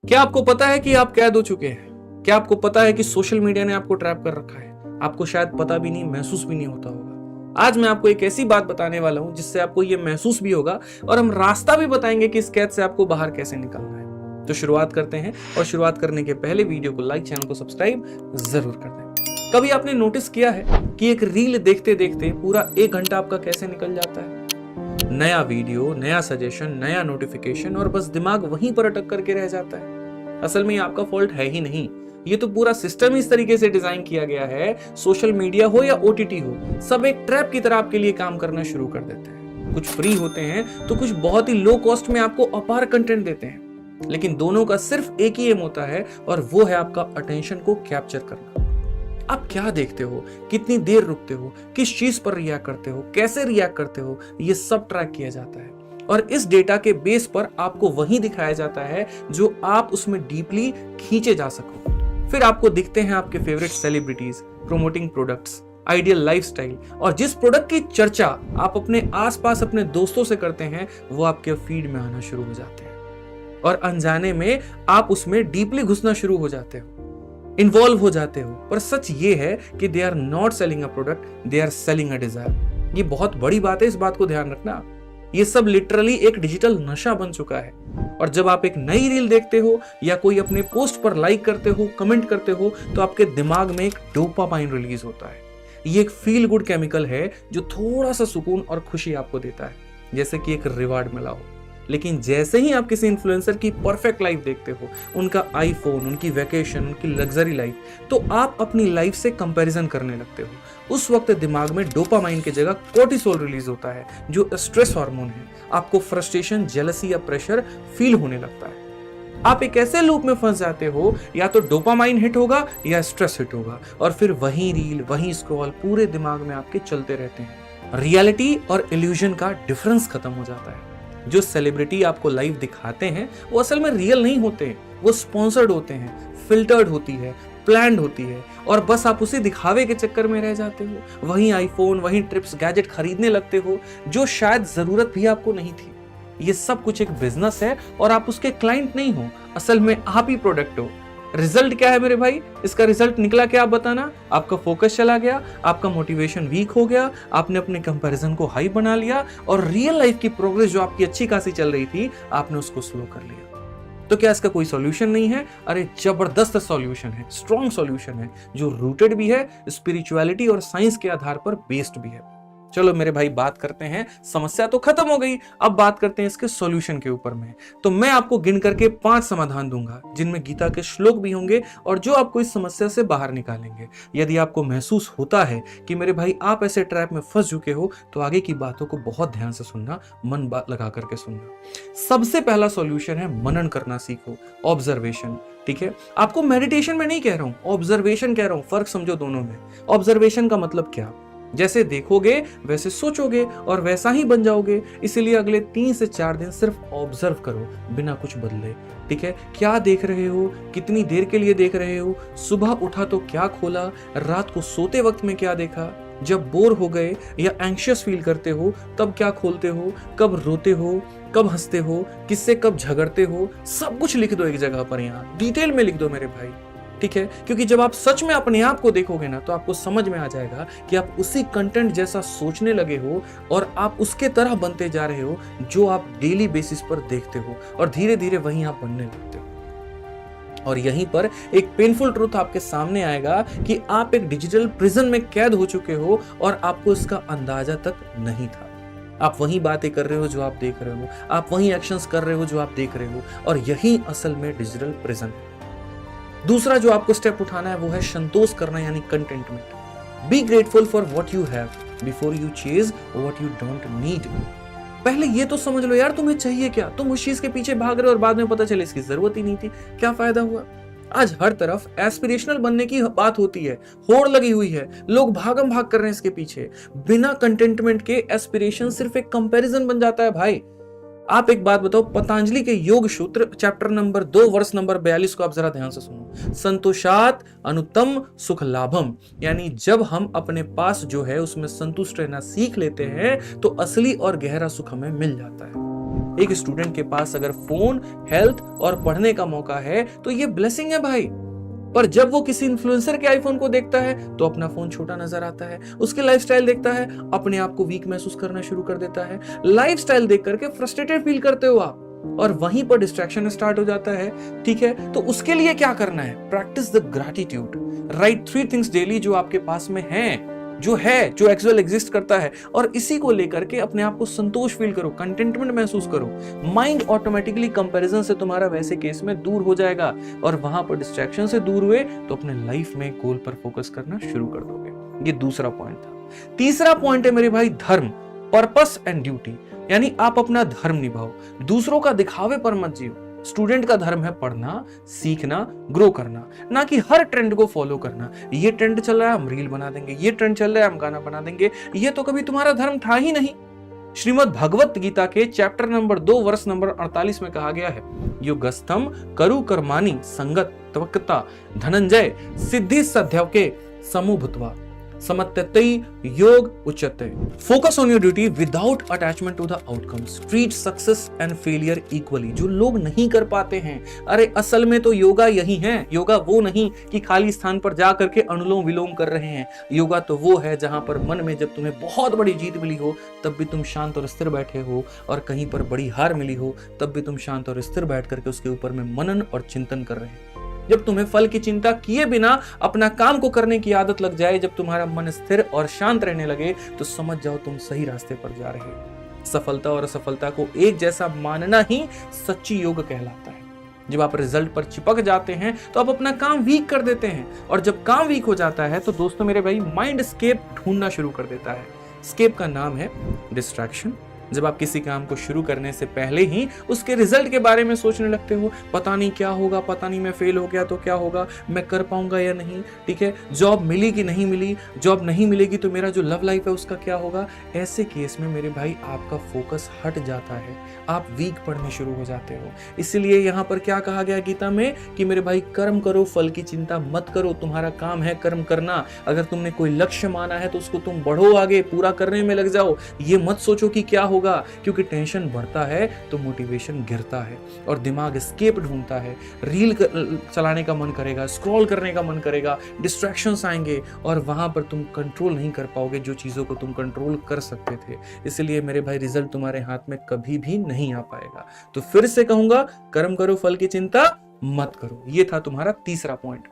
क्या आपको पता है कि आप कैद हो चुके हैं? क्या आपको पता है कि सोशल मीडिया ने आपको ट्रैप कर रखा है? आपको शायद पता भी नहीं, महसूस भी नहीं होता होगा। आज मैं आपको एक ऐसी बात बताने वाला हूं जिससे आपको ये महसूस भी होगा और हम रास्ता भी बताएंगे कि इस कैद से आपको बाहर कैसे निकलना है। तो शुरुआत करते हैं, और शुरुआत करने के पहले वीडियो को लाइक, चैनल को सब्सक्राइब जरूर कर दें। कभी आपने नोटिस किया है कि एक रील देखते देखते पूरा 1 घंटा आपका कैसे निकल जाता है? नया वीडियो, नया सजेशन, नया नोटिफिकेशन, और बस दिमाग वहीं पर अटक करके रह जाता है। असल में ये आपका फॉल्ट है ही नहीं, ये तो पूरा सिस्टम इस तरीके से डिजाइन किया गया है, सोशल मीडिया हो या ओटीटी हो, सब एक ट्रैप की तरह आपके लिए काम करना शुरू कर देते हैं। कुछ फ्री होते हैं तो कुछ बहुत ही लो कॉस्ट में आपको अपार कंटेंट देते हैं, लेकिन दोनों का सिर्फ एक ही एम होता है, और वो है आपका अटेंशन को कैप्चर करना। आप क्या देखते हो, कितनी देर रुकते हो, किस चीज पर रिएक्ट करते हो, कैसे रिएक्ट करते हो, ये सब ट्रैक किया जाता है। और इस डेटा के बेस पर आपको वही दिखाया जाता है जो आप उसमें डीपली खींचे जा सको। फिर आपको दिखते हैं आपके favourite celebrities promoting products, ideal lifestyle, और जिस प्रोडक्ट की चर्चा आप अपने आसपास अपने दोस्तों से करते हैं वो आपके फीड में आना शुरू हो जाते हैं, और अनजाने में आप उसमें डीपली घुसना शुरू हो जाते हो, इन्वॉल्व हो जाते हो। पर सच ये है कि they are not selling a product, they are selling a desire. ये बहुत बड़ी बात है, इस बात को ध्यान रखना। ये सब लिटरली एक डिजिटल नशा बन चुका है। और जब आप एक नई रील देखते हो या कोई अपने पोस्ट पर लाइक करते हो, कमेंट करते हो, तो आपके दिमाग में एक डोपामाइन रिलीज होता है। ये एक फील गुड केमिकल है जो थोड़ा सा सुकून और खुशी आपको देता है, जैसे कि एक रिवार्ड मिला हो। लेकिन जैसे ही आप किसी इन्फ्लुएंसर की परफेक्ट लाइफ देखते हो, उनका आईफोन, उनकी वैकेशन, उनकी लग्जरी लाइफ, तो आप अपनी लाइफ से कंपैरिजन करने लगते हो। उस वक्त दिमाग में डोपामाइन की जगह कोर्टिसोल रिलीज होता है, जो स्ट्रेस हार्मोन है। आपको फ्रस्ट्रेशन, जेलसी या प्रेशर फील होने लगता है। आप एक ऐसे लूप में फंस जाते हो, या तो डोपामाइन हिट होगा या स्ट्रेस हिट होगा, और फिर वही रील, वही स्क्रॉल पूरे दिमाग में आपके चलते रहते हैं। रियलिटी और इल्यूजन का डिफरेंस खत्म हो जाता है। जो सेलिब्रिटी आपको लाइव दिखाते हैं वो असल में रियल नहीं होते, वो स्पॉन्सर्ड होते हैं, फिल्टर्ड होती है, प्लान्ड होती है, और बस आप उसी दिखावे के चक्कर में रह जाते हो। वही आईफोन, वही ट्रिप्स, गैजेट खरीदने लगते हो जो शायद जरूरत भी आपको नहीं थी। ये सब कुछ एक बिजनेस है और आप उसके क्लाइंट नहीं हो, असल में आप ही प्रोडक्ट हो। रिजल्ट क्या है मेरे भाई? इसका रिजल्ट निकला क्या, आप बताना। आपका फोकस चला गया, आपका मोटिवेशन वीक हो गया, आपने अपने कंपैरिजन को हाई बना लिया, और रियल लाइफ की प्रोग्रेस जो आपकी अच्छी खासी चल रही थी, आपने उसको स्लो कर लिया। तो क्या इसका कोई सॉल्यूशन नहीं है? अरे जबरदस्त सॉल्यूशन है, स्ट्रॉन्ग सॉल्यूशन है, जो रूटेड भी है स्पिरिचुअलिटी और साइंस के आधार पर बेस्ड भी है। चलो मेरे भाई, बात करते हैं, समस्या तो खत्म हो गई, अब बात करते हैं इसके सॉल्यूशन के ऊपर में। तो मैं आपको गिन करके 5 समाधान दूंगा, जिनमें गीता के श्लोक भी होंगे और जो आपको इस समस्या से बाहर निकालेंगे। यदि आपको महसूस होता है कि मेरे भाई आप ऐसे ट्रैप में फंस चुके हो, तो आगे की बातों को बहुत ध्यान से सुनना, मन लगा करके सुनना। सबसे पहला सॉल्यूशन है मनन करना सीखो, ऑब्जर्वेशन। ठीक है, आपको मेडिटेशन में नहीं कह रहा हूं, ऑब्जर्वेशन कह रहा हूं। फर्क समझो दोनों में। ऑब्जर्वेशन का मतलब क्या? जैसे देखोगे वैसे सोचोगे और वैसा ही बन जाओगे। इसीलिए अगले 3 से 4 दिन सिर्फ ऑब्जर्व करो, बिना कुछ बदले। ठीक है, क्या देख रहे हो, कितनी देर के लिए देख रहे हो, सुबह उठा तो क्या खोला, रात को सोते वक्त में क्या देखा, जब बोर हो गए या एंग्शियस फील करते हो तब क्या खोलते हो, कब रोते हो, कब हंसते हो, किससे कब झगड़ते हो, सब कुछ लिख दो एक जगह पर, यहाँ डिटेल में लिख दो मेरे भाई। ठीक है, क्योंकि जब आप सच में अपने आप को देखोगे ना, तो आपको समझ में आ जाएगा कि आप उसी कंटेंट जैसा सोचने लगे हो, और आप उसके तरह बनते जा रहे हो जो आप डेली बेसिस पर देखते हो, और धीरे धीरे वहीं आप बनने लगते हो। और यहीं पर एक पेनफुल ट्रूथ आपके सामने आएगा कि आप एक डिजिटल प्रिजन में कैद हो चुके हो, और आपको इसका अंदाजा तक नहीं था। आप वही बातें कर रहे हो जो आप देख रहे हो, आप वही एक्शंस कर रहे हो जो आप देख रहे हो, और यही असल में डिजिटल प्रिजन है। दूसरा जो आपको स्टेप उठाना है वो है संतोष करना, यानी contentment. Be grateful for what you have before you chase what you don't need. पहले ये तो समझ लो यार, तुम्हें चाहिए क्या? तुम उस चीज के पीछे भाग रहे हो और बाद में पता चले इसकी जरूरत ही नहीं थी, क्या फायदा हुआ? आज हर तरफ एस्पिरेशनल बनने की बात होती है, होड़ लगी हुई है, लोग भागम भाग कर रहे हैं इसके पीछे। बिना कंटेंटमेंट के एस्पिरेशन सिर्फ एक कंपैरिजन बन जाता है भाई। आप एक बात बताओ, पतंजलि के योग सूत्र चैप्टर नंबर 2 वर्ष नंबर 42 को आप जरा ध्यान से सुनो। संतोषात अनुत्तम सुख लाभम, यानी जब हम अपने पास जो है उसमें संतुष्ट रहना सीख लेते हैं तो असली और गहरा सुख हमें मिल जाता है। एक स्टूडेंट के पास अगर फोन, हेल्थ और पढ़ने का मौका है तो ये ब्लेसिंग है भाई। पर जब वो किसी इन्फ्लुएंसर के आईफोन को देखता है तो अपना फोन छोटा नजर आता है, उसके लाइफस्टाइल देखता है, अपने आप को वीक महसूस करना शुरू कर देता है। लाइफस्टाइल देख करके फ्रस्ट्रेटेड फील करते हो आप, और वहीं पर डिस्ट्रैक्शन स्टार्ट हो जाता है। ठीक है, तो उसके लिए क्या करना है? Practice the gratitude. Right 3 things daily जो आपके पास में है, जो एक्चुअल एग्जिस्ट करता है, और इसी को लेकर के अपने आप को संतोष फील करो, कंटेंटमेंट महसूस करो। माइंड ऑटोमेटिकली कंपैरिजन से तुम्हारा वैसे केस में दूर हो जाएगा, और वहां पर डिस्ट्रैक्शन से दूर हुए तो अपने लाइफ में गोल पर फोकस करना शुरू कर दोगे। ये दूसरा पॉइंट था। तीसरा पॉइंट है मेरे भाई धर्म, पर्पस एंड ड्यूटी। यानी आप अपना धर्म निभाओ, दूसरों का दिखावे पर मत जियो। स्टूडेंट का धर्म है पढ़ना, सीखना, ग्रो करना, ना कि हर ट्रेंड को फॉलो करना। ये ट्रेंड चल रहा है हम रील बना देंगे, ये ट्रेंड चल रहा है हम गाना बना देंगे। ये तो कभी तुम्हारा धर्म था ही नहीं। श्रीमद् भगवत गीता के चैप्टर नंबर 2 वर्ष नंबर 48 में कहा गया है, युगस्थम करु कर्माणि संगत त्वक्ता धनंजय सिद्धि सध्यव के समूभूत्वा समत्यतई योग उच्यते। Focus on your duty without attachment to the outcomes. Treat success and failure equally. जो लोग नहीं कर पाते हैं, अरे असल में तो योगा यही है। योगा वो नहीं कि खाली स्थान पर जा करके अनुलोम विलोम कर रहे हैं। योगा तो वो है जहां पर मन में जब तुम्हें बहुत बड़ी जीत मिली हो तब भी तुम शांत और स्थिर बैठे हो, और कहीं पर बड़ी हार मिली हो तब भी तुम शांत और स्थिर बैठ करके उसके ऊपर में मनन और चिंतन कर रहे हैं। जब तुम्हें फल की चिंता किए बिना अपना काम को करने की आदत लग जाए, जब तुम्हारा मन स्थिर और शांत रहने लगे, तो समझ जाओ तुम सही रास्ते पर जा रहे हो। सफलता और असफलता को एक जैसा मानना ही सच्ची योग कहलाता है। जब आप रिजल्ट पर चिपक जाते हैं तो आप अपना काम वीक कर देते हैं, और जब काम वीक हो जाता है तो दोस्तों मेरे भाई माइंड स्केप ढूंढना शुरू कर देता है। स्केप का नाम है डिस्ट्रैक्शन। जब आप किसी काम को शुरू करने से पहले ही उसके रिजल्ट के बारे में सोचने लगते हो, पता नहीं क्या होगा, पता नहीं मैं फेल हो गया तो क्या होगा, मैं कर पाऊंगा या नहीं, ठीक है, जॉब मिली कि नहीं मिली, जॉब नहीं मिलेगी तो मेरा जो लव लाइफ है उसका क्या होगा। ऐसे केस में मेरे भाई आपका फोकस हट जाता है, आप वीक पढ़ने शुरू हो जाते हो। इसलिए यहाँ पर क्या कहा गया गीता में कि मेरे भाई कर्म करो, फल की चिंता मत करो। तुम्हारा काम है कर्म करना। अगर तुमने कोई लक्ष्य माना है तो उसको तुम बढ़ो आगे, पूरा करने में लग जाओ। ये मत सोचो कि क्या होगा, क्योंकि टेंशन बढ़ता है तो मोटिवेशन गिरता है और दिमाग एस्केप ढूंढता है। रील चलाने का मन करेगा, स्क्रॉल करने का मन करेगा, डिस्ट्रैक्शंस आएंगे और वहां पर तुम कंट्रोल नहीं कर पाओगे जो चीजों को तुम कंट्रोल कर सकते थे। इसलिए मेरे भाई रिजल्ट तुम्हारे हाथ में कभी भी नहीं आ पाएगा। तो फिर से कहूंगा, कर्म करो, फल की चिंता मत करो। ये था तुम्हारा तीसरा पॉइंट।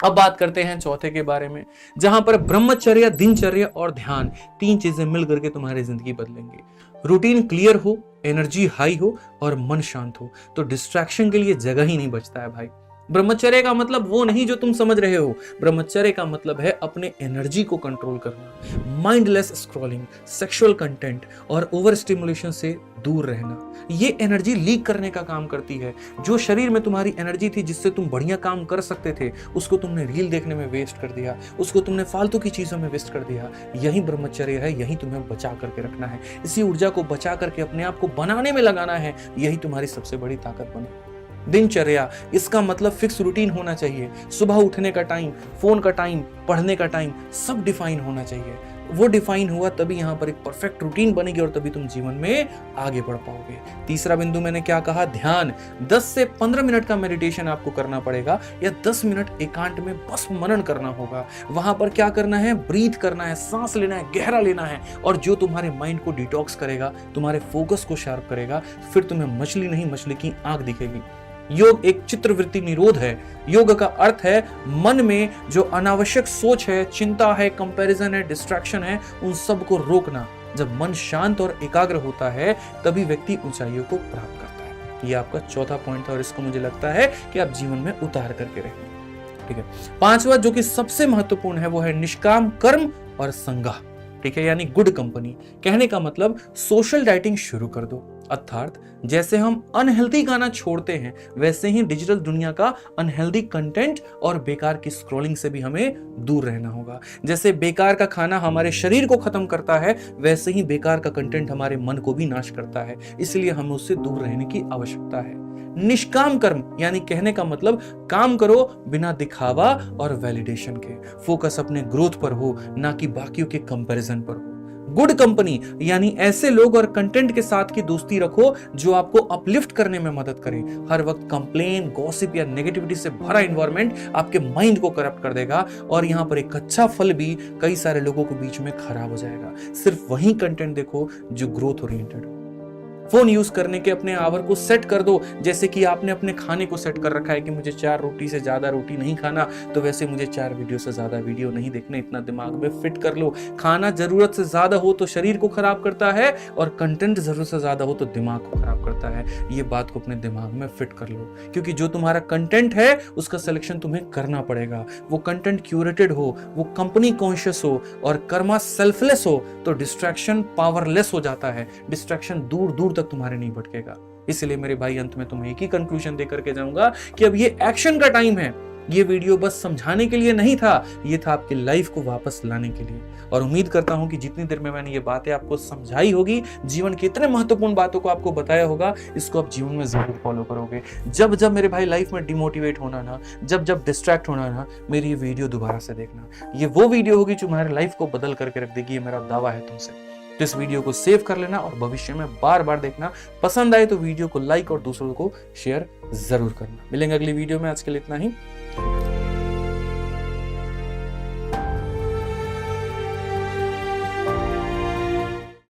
अब बात करते हैं चौथे के बारे में, जहां पर ब्रह्मचर्य, दिनचर्या और ध्यान, 3 चीजें मिलकर के तुम्हारी जिंदगी बदलेंगे। रूटीन क्लियर हो, एनर्जी हाई हो और मन शांत हो, तो डिस्ट्रैक्शन के लिए जगह ही नहीं बचता है भाई। ब्रह्मचर्य का मतलब वो नहीं जो तुम समझ रहे हो। ब्रह्मचर्य का मतलब है अपने एनर्जी को कंट्रोल करना, माइंडलेस स्क्रॉलिंग, सेक्सुअल कंटेंट और ओवर स्टिमुलेशन से दूर रहना। ये एनर्जी लीक करने का काम करती है। जो शरीर में तुम्हारी एनर्जी थी जिससे तुम बढ़िया काम कर सकते थे, उसको तुमने रील देखने में वेस्ट कर दिया, उसको तुमने फालतू की चीजों में वेस्ट कर दिया। यही ब्रह्मचर्य है, यही तुम्हें बचा करके रखना है। इसी ऊर्जा को बचा करके अपने आप को बनाने में लगाना है। यही तुम्हारी सबसे बड़ी ताकत बने। दिनचर्या, इसका मतलब फिक्स रूटीन होना चाहिए। सुबह उठने का टाइम, फोन का टाइम, पढ़ने का टाइम, सब डिफाइन होना चाहिए। वो डिफाइन हुआ तभी यहाँ पर एक परफेक्ट रूटीन बनेगी और तभी तुम जीवन में आगे बढ़ पाओगे। तीसरा बिंदु मैंने क्या कहा, ध्यान। 10 से 15 मिनट का मेडिटेशन आपको करना पड़ेगा, या 10 मिनट एकांत में बस मनन करना होगा। वहां पर क्या करना है, ब्रीथ करना है, सांस लेना है, गहरा लेना है, और जो तुम्हारे माइंड को डिटॉक्स करेगा, तुम्हारे फोकस को शार्प करेगा, फिर तुम्हें मछली नहीं मछली की आंख दिखेगी। योग एक चित्रवृत्ति निरोध है। योग का अर्थ है मन में जो अनावश्यक सोच है, चिंता है, कंपैरिजन है, डिस्ट्रैक्शन है, उन सब को रोकना। जब मन शांत और एकाग्र होता है तभी व्यक्ति ऊंचाइयों को प्राप्त करता है। यह आपका चौथा पॉइंट था और इसको मुझे लगता है कि आप जीवन में उतार करके रहेंगे। ठीक है, पांचवा जो कि सबसे महत्वपूर्ण है वो है निष्काम कर्म और संगा। ठीक है, यानी गुड कंपनी। कहने का मतलब सोशल डाइटिंग शुरू कर दो। अर्थात जैसे हम अनहेल्दी गाना छोड़ते हैं, वैसे ही डिजिटल दुनिया का अनहेल्दी कंटेंट और बेकार की स्क्रॉलिंग से भी हमें दूर रहना होगा। जैसे बेकार का खाना हमारे शरीर को खत्म करता है, वैसे ही बेकार का कंटेंट हमारे मन को भी नाश करता है। इसलिए हमें उससे दूर रहने की आवश्यकता है। निष्काम कर्म, यानी कहने का मतलब काम करो बिना दिखावा और वैलिडेशन के। फोकस अपने ग्रोथ पर हो, ना कि बाकियों के कंपैरिजन पर हो। गुड कंपनी यानी ऐसे लोग और कंटेंट के साथ की दोस्ती रखो जो आपको अपलिफ्ट करने में मदद करे। हर वक्त कंप्लेन, गॉसिप या नेगेटिविटी से भरा एनवायरनमेंट आपके माइंड को करप्ट कर देगा और यहां पर एक अच्छा फल भी कई सारे लोगों के बीच में खराब हो जाएगा। सिर्फ वही कंटेंट देखो जो ग्रोथ ओरिएंटेड हो। फोन यूज करने के अपने आवर को सेट कर दो, जैसे कि आपने अपने खाने को सेट कर रखा है कि मुझे 4 रोटी से ज्यादा रोटी नहीं खाना, तो वैसे मुझे 4 वीडियो से ज्यादा वीडियो नहीं देखने, इतना दिमाग में फिट कर लो। खाना जरूरत से ज्यादा हो तो शरीर को खराब करता है और कंटेंट जरूरत से ज्यादा हो तो दिमाग को खराब करता है। ये बात को अपने दिमाग में फिट कर लो, क्योंकि जो तुम्हारा कंटेंट है उसका सिलेक्शन तुम्हें करना पड़ेगा। वो कंटेंट क्यूरेटेड हो, वो कंपनी कॉन्शियस हो और कर्मा सेल्फलेस हो, तो डिस्ट्रैक्शन पावरलेस हो जाता है। डिस्ट्रैक्शन दूर दूर तुम्हारे नहीं भटकेगा। इसलिए मेरे भाई अंत में तुम्हें एक ही कंक्लूजन देकर के जाऊंगा कि अब ये एक्शन का टाइम है। ये वीडियो बस समझाने के लिए नहीं था, ये था आपकी लाइफ को वापस लाने के लिए। और उम्मीद करता हूं कि जितनी देर में मैंने ये बातें आपको समझाई होगी, जीवन की इतने महत्वपूर्ण बातों को आपको बताया होगा, इसको आप जीवन में जरूर फॉलो करोगे। जब जब मेरे भाई लाइफ में डिमोटिवेट होना ना, जब जब डिस्ट्रैक्ट होना ना, मेरी ये वीडियो दोबारा से देखना। ये वो वीडियो होगी जो तुम्हारी लाइफ को बदल करके रख देगी, ये मेरा दावा है तुमसे। तो इस वीडियो को सेव कर लेना और भविष्य में बार बार देखना। पसंद आए तो वीडियो को लाइक और दूसरों को शेयर जरूर करना। मिलेंगे अगली वीडियो में, आज के लिए इतना ही।